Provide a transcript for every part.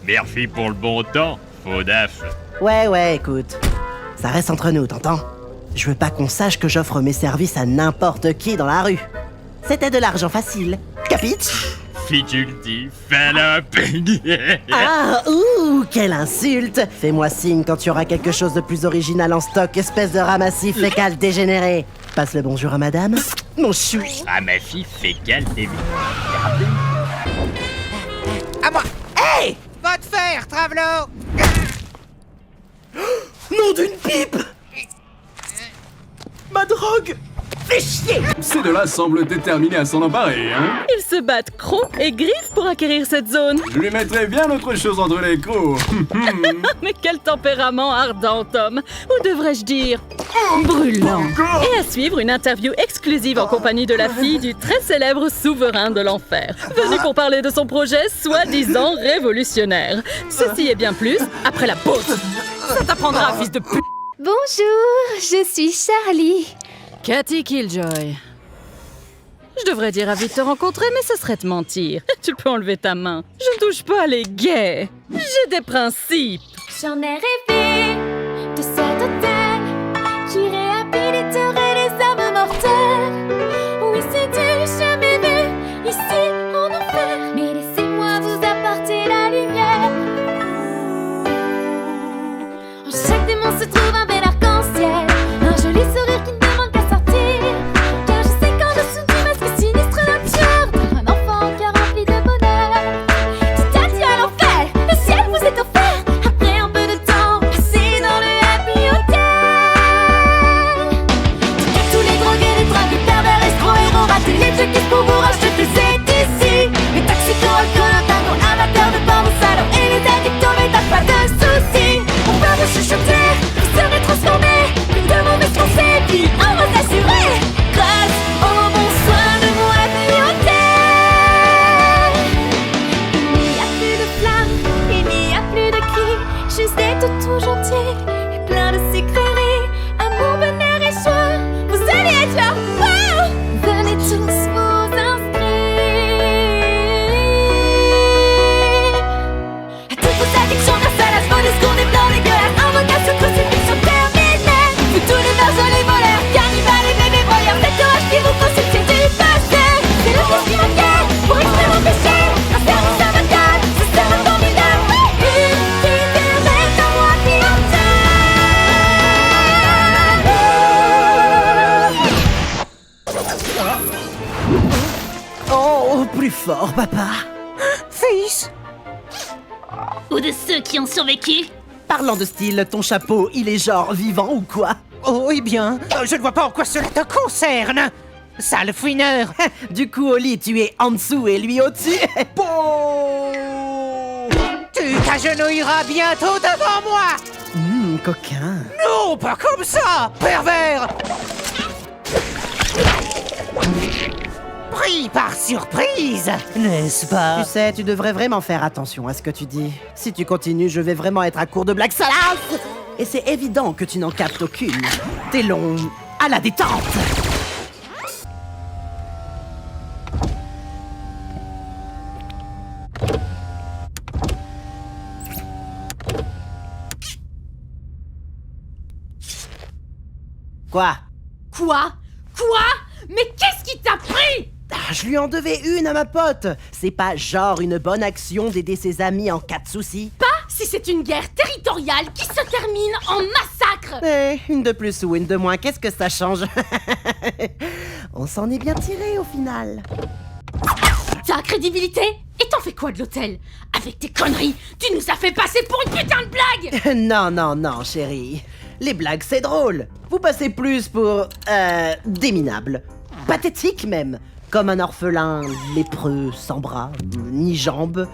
Merci pour le bon temps, Faudaf. Ouais, écoute. Ça reste entre nous, t'entends? Je veux pas qu'on sache que j'offre mes services à n'importe qui dans la rue. C'était de l'argent facile. Capiche? Si tu le dis, Fallop. Ah, quelle insulte! Fais-moi signe quand tu auras quelque chose de plus original en stock, espèce de ramassif fécal dégénéré. Passe le bonjour à madame. Mon chou. Ah, ma fille fécale, t'es À moi. Hey! Va te faire, Travelo! Nom d'une pipe! Ma drogue! Fais chier! Ces deux-là semblent déterminés à s'en emparer, hein? Ils se battent crocs et griffes pour acquérir cette zone. Je lui mettrais bien autre chose entre les crocs. Mais quel tempérament ardent, Tom. Ou devrais-je dire brûlant. Et à suivre, une interview exclusive en compagnie de la fille du très célèbre souverain de l'enfer, venu pour parler de son projet soi-disant révolutionnaire. Ceci et bien plus après la pause. Ça t'apprendra, fils de pute. Bonjour, je suis Charlie. Cathy Killjoy. Je devrais dire ravi de te rencontrer, mais ce serait te mentir. Tu peux enlever ta main. Je ne touche pas les gays. J'ai des principes. J'en ai rêvé de cet hôtel qui réhabiliterait les âmes mortelles. Oui, c'est du jamais vu ici en enfer. Mais laissez-moi vous apporter la lumière. En chaque démon se trouve un bel arc-en-ciel, un joli sourire qui ne demande qu'à sortir. Car je sais qu'en dessous du masque sinistre nature dort un enfant qui a rempli de bonheur. Dites adieu à l'enfer, le ciel vous est offert. Après un peu de temps passé dans le happy hotel. Dites à tous les drogués, les drogués, pervers, escrocs, héros, ratés, les junkies pour vous racheter plus ici. Les toxicos, alcool, tangos, amateurs de porno, salauds et les addictos, mais t'as pas de soucis. On va vous chuchoter, vous serez transformés. Plus de mauvaises pensées, puis on va s'assurer. Grâce au bon soin de mon happy hotel. Il n'y a plus de flammes, il n'y a plus de cris, juste des toutous gentils et plein de sucreries. Amour, bonheur et joie, vous allez être là. Wow! Venez tous vous inscrire. À toutes vos addictions, grâce à la sport, des secondes, des blancs, dégueulasses, invocation, crucifixion terminée. Vous tous les marges, les voleurs, cannibales et bébés broyeurs, cet orage qui vous consulte, c'est du passé. C'est le fils qui m'inquiète pour exprimer mon péché. Un service avocat, ce serait formidable. Une qui viendrait à moi clientèle. Oh, plus fort, papa. Fils! Ou de ceux qui ont survécu. Parlant de style, ton chapeau, il est genre vivant ou quoi? Oh, eh bien, je ne vois pas en quoi cela te concerne. Sale fouineur! Du coup, au lit, tu es en dessous et lui au-dessus. Tu t'agenouilleras bientôt devant moi! Coquin. Non, pas comme ça, pervers! Pris par surprise, n'est-ce pas? Tu sais, tu devrais vraiment faire attention à ce que tu dis. Si tu continues, je vais vraiment être à court de blagues salaces. Et c'est évident que tu n'en captes aucune. T'es long à la détente. Quoi? Quoi? Mais qu'est-ce qui t'a pris? Ah, je lui en devais une à ma pote. C'est pas genre une bonne action d'aider ses amis en cas de soucis. Pas si c'est une guerre territoriale qui se termine en massacre. Une de plus ou une de moins, qu'est-ce que ça change? On s'en est bien tiré au final. Ta crédibilité? Et t'en fais quoi de l'hôtel? Avec tes conneries, tu nous as fait passer pour une putain de blague. Non, chérie. Les blagues, c'est drôle. Vous passez plus pour, des minables. Pathétique même. Comme un orphelin lépreux, sans bras, ni jambes.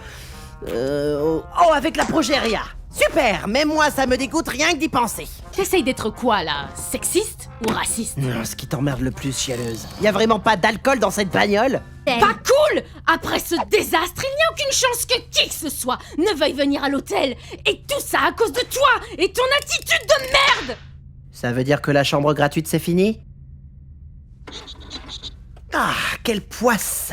Oh, avec la progéria. Super, même moi ça me dégoûte rien que d'y penser. T'essayes d'être quoi là? Sexiste ou raciste? Ce qui t'emmerde le plus, chialeuse. Y a vraiment pas d'alcool dans cette bagnole? Pas cool! Après ce désastre, il n'y a aucune chance que qui que ce soit ne veuille venir à l'hôtel. Et tout ça à cause de toi et ton attitude de merde! Ça veut dire que la chambre gratuite c'est fini? Ah, quelle poisse!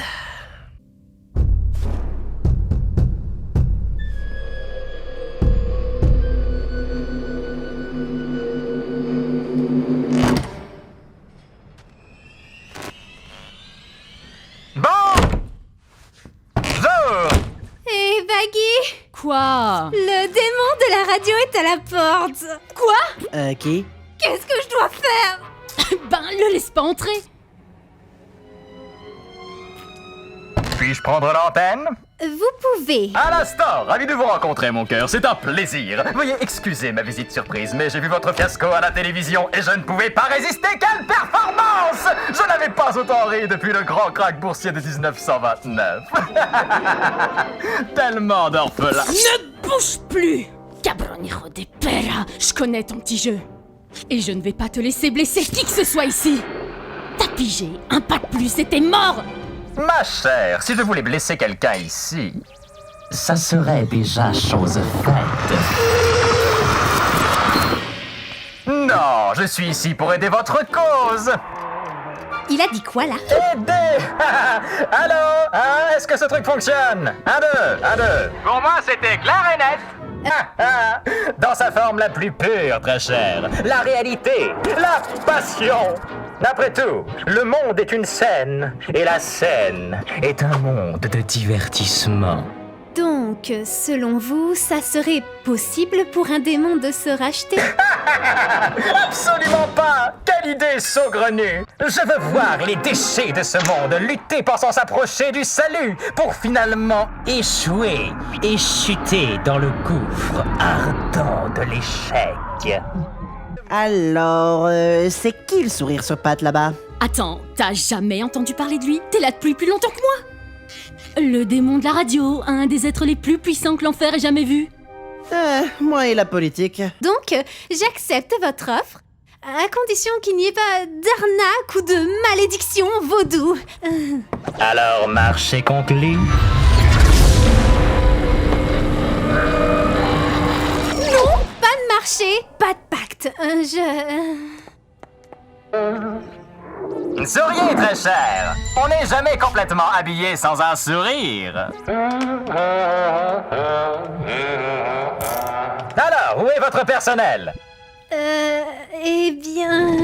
Maggie! Quoi? Le démon de la radio est à la porte! Quoi? Qui? Qu'est-ce que je dois faire? Ben, le laisse pas entrer. Puis-je prendre l'antenne? Vous pouvez. À l'instant, ravi de vous rencontrer, mon cœur, c'est un plaisir. Veuillez excuser ma visite surprise, mais j'ai vu votre fiasco à la télévision et je ne pouvais pas résister. Quelle performance! Je n'avais pas autant ri depuis le grand krach boursier de 1929. Tellement d'orphelins. Ne bouge plus! Cabronero de pera! Je connais ton petit jeu. Et je ne vais pas te laisser blesser qui que ce soit ici. T'as pigé, un pas de plus et t'es mort! Ma chère, si je voulais blesser quelqu'un ici, ça serait déjà chose faite. Non, je suis ici pour aider votre cause. Il a dit quoi là? Aider! Allô? Hein, est-ce que ce truc fonctionne? 1, 2, 1, 2. Pour moi, c'était clair et net. Dans sa forme la plus pure, très chère. La réalité, la passion. Après tout, le monde est une scène, et la scène est un monde de divertissement. Donc, selon vous, ça serait possible pour un démon de se racheter? Absolument pas! Quelle idée saugrenue! Je veux voir les déchets de ce monde lutter pour s'en s'approcher du salut, pour finalement échouer et chuter dans le gouffre ardent de l'échec. Alors, c'est qui le sourire sur pattes là-bas? Attends, t'as jamais entendu parler de lui? T'es là depuis plus longtemps que moi? Le démon de la radio, un des êtres les plus puissants que l'enfer ait jamais vu. Moi et la politique. Donc, j'accepte votre offre, à condition qu'il n'y ait pas d'arnaque ou de malédiction vaudou. Alors, marché conclu? Non, pas de marché, pas de pacte. Souriez, très cher! On n'est jamais complètement habillé sans un sourire. Alors, où est votre personnel? Eh bien...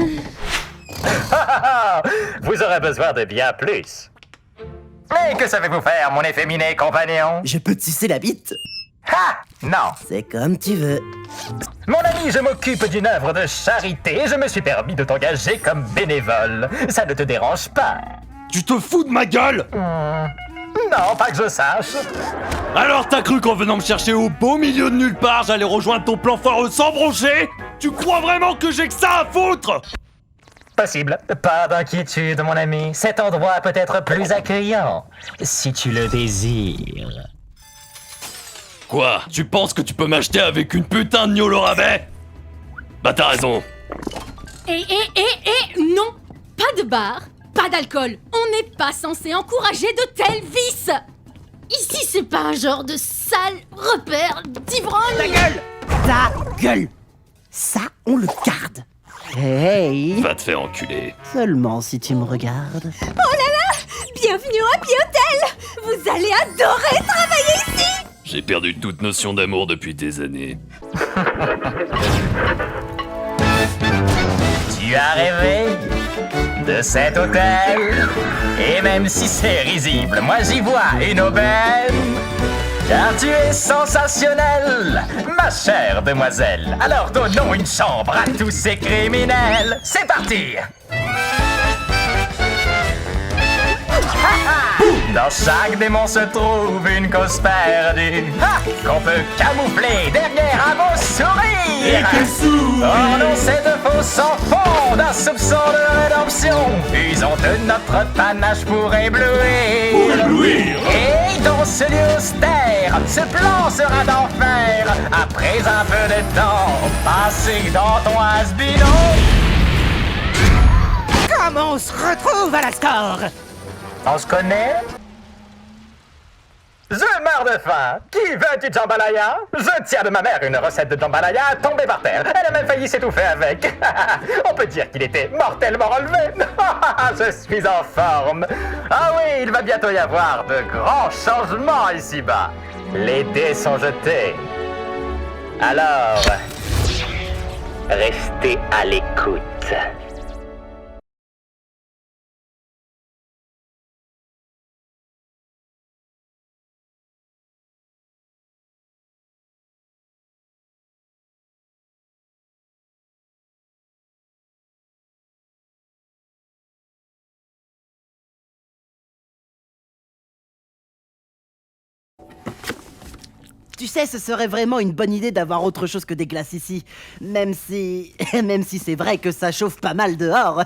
Vous aurez besoin de bien plus. Mais que savez-vous faire, mon efféminé compagnon? Je peux te sucer la bite? Ha! Non. C'est comme tu veux. Mon ami, je m'occupe d'une œuvre de charité et je me suis permis de t'engager comme bénévole. Ça ne te dérange pas? Tu te fous de ma gueule? Non, pas que je sache. Alors t'as cru qu'en venant me chercher au beau milieu de nulle part, j'allais rejoindre ton plan foireux sans broncher? Tu crois vraiment que j'ai que ça à foutre? Possible. Pas d'inquiétude, mon ami. Cet endroit peut être plus accueillant, si tu le désires. Quoi? Tu penses que tu peux m'acheter avec une putain de gnôle au rabais? Bah t'as raison. Non! Pas de bar, pas d'alcool. On n'est pas censé encourager de tels vices! Ici, c'est pas un genre de sale repère d'ivrogne! Ta gueule! Ta gueule! Ça, on le garde. Hey! Va te faire enculer. Seulement si tu me regardes. Bienvenue au Happy Hotel! Vous allez adorer travailler ici! J'ai perdu toute notion d'amour depuis des années. Tu as rêvé de cet hôtel? Et même si c'est risible, moi j'y vois une aubaine. Car tu es sensationnelle, ma chère demoiselle. Alors donnons une chambre à tous ces criminels. C'est parti! Dans chaque démon se trouve une cause perdue qu'on peut camoufler derrière un beau sourire. Oh non, cette fausse sans fond d'un soupçon de rédemption. Usons de notre panache pour éblouir. Et dans ce lieu austère, ce plan sera d'enfer. Après un peu de temps passé dans ton has-been. Comment on se retrouve à la score? On se connaît? Je meurs de faim. Qui veut du jambalaya? Je tiens de ma mère une recette de jambalaya tombée par terre. Elle a même failli s'étouffer avec. On peut dire qu'il était mortellement relevé. Je suis en forme. Ah oui, il va bientôt y avoir de grands changements ici-bas. Les dés sont jetés. Alors, restez à l'écoute. Tu sais, ce serait vraiment une bonne idée d'avoir autre chose que des glaces ici. Même si c'est vrai que ça chauffe pas mal dehors.